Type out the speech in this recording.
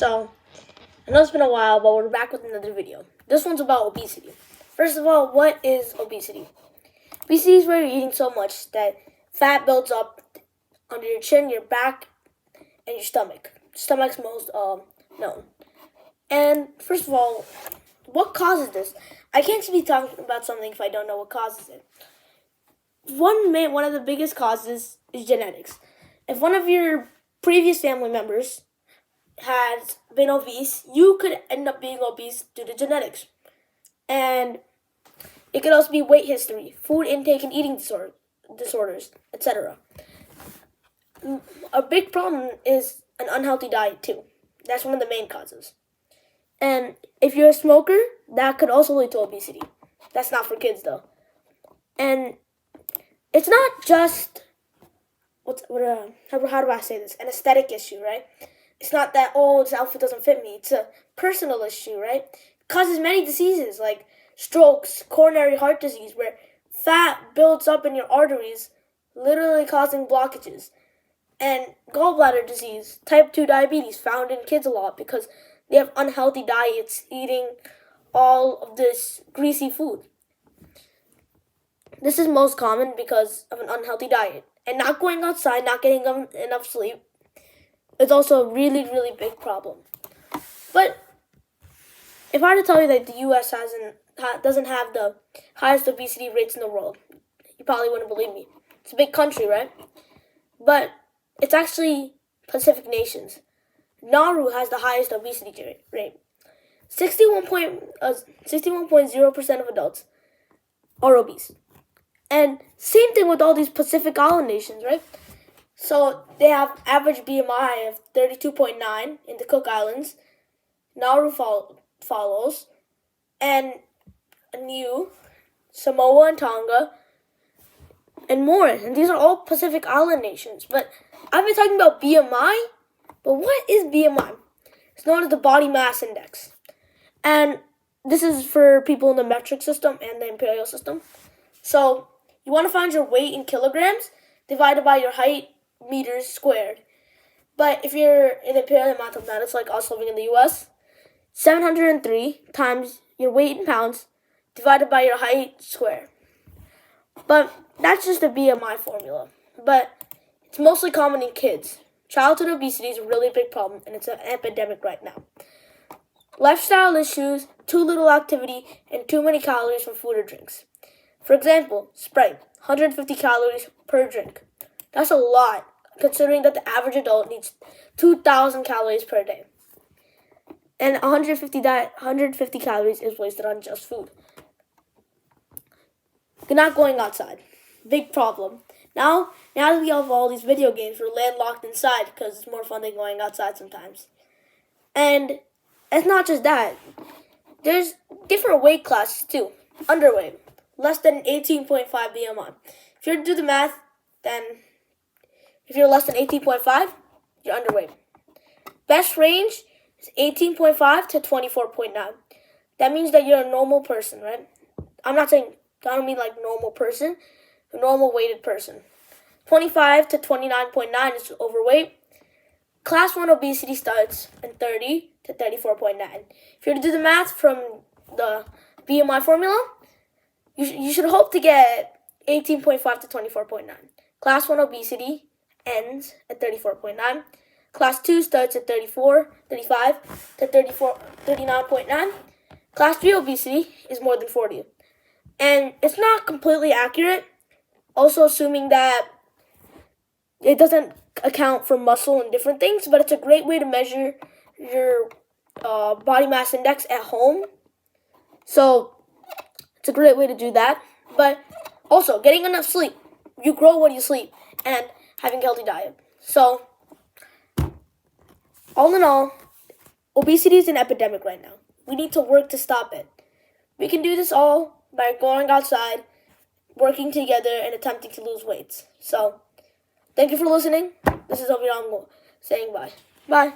So, I know it's been a while, but we're back with another video. This one's about obesity. First of all, what is obesity? Obesity is where you're eating so much that fat builds up under your chin, your back, and your stomach. Stomach's most known. And first of all, what causes this? I can't be talking about something if I don't know what causes it. One of the biggest causes is genetics. If one of your previous family members has been obese, you could end up being obese due to genetics. And it could also be weight history, food intake and eating disorders, etc. A big problem is an unhealthy diet too. That's one of the main causes. And if you're a smoker, that could also lead to obesity. That's not for kids though. And it's not just how do I say this? An aesthetic issue, right? It's not that, this outfit doesn't fit me. It's a personal issue, right? It causes many diseases like strokes, coronary heart disease, where fat builds up in your arteries, literally causing blockages. And gallbladder disease, type 2 diabetes, found in kids a lot because they have unhealthy diets, eating all of this greasy food. This is most common because of an unhealthy diet. And not going outside, not getting enough sleep, is also a really, really big problem. But if I were to tell you that the U.S. doesn't have the highest obesity rates in the world, you probably wouldn't believe me. It's a big country, right? But it's actually Pacific nations. Nauru has the highest obesity rate. 61.0% of adults are obese. And same thing with all these Pacific Island nations, right? So they have average BMI of 32.9 in the Cook Islands. Nauru follows. And Niue, Samoa and Tonga, and more. And these are all Pacific Island nations. But I've been talking about BMI. But what is BMI? It's known as the body mass index. And this is for people in the metric system and the imperial system. So you want to find your weight in kilograms divided by your height meters squared. But if you're in imperial mathematics like us living in the US, 703 times your weight in pounds divided by your height squared. But that's just a BMI formula. But it's mostly common in kids. Childhood obesity is a really big problem, and it's an epidemic right now. Lifestyle issues, too little activity, and too many calories from food or drinks. For example, Sprite, 150 calories per drink. That's a lot, considering that the average adult needs 2,000 calories per day. And 150 calories is wasted on just food. You're not going outside. Big problem. Now that we have all these video games, we're landlocked inside because it's more fun than going outside sometimes. And it's not just that. There's different weight classes too. Underweight, less than 18.5 BMI. If you do the math, then if you're less than 18.5, you're underweight. Best range is 18.5 to 24.9. That means that you're a normal person, right? I don't mean like normal person, a normal weighted person. 25 to 29.9 is overweight. Class 1 obesity starts in 30 to 34.9. If you were to do the math from the BMI formula, you should hope to get 18.5 to 24.9. Class 1 obesity ends at 34.9. Class 2 starts at 35 to 39.9. Class 3 obesity is more than 40. And it's not completely accurate, also assuming that it doesn't account for muscle and different things, but it's a great way to measure your body mass index at home. So it's a great way to do that. But also, getting enough sleep. You grow when you sleep, and having a healthy diet. So, all in all, obesity is an epidemic right now. We need to work to stop it. We can do this all by going outside, working together, and attempting to lose weight. So, thank you for listening. This is Oviram saying bye. Bye.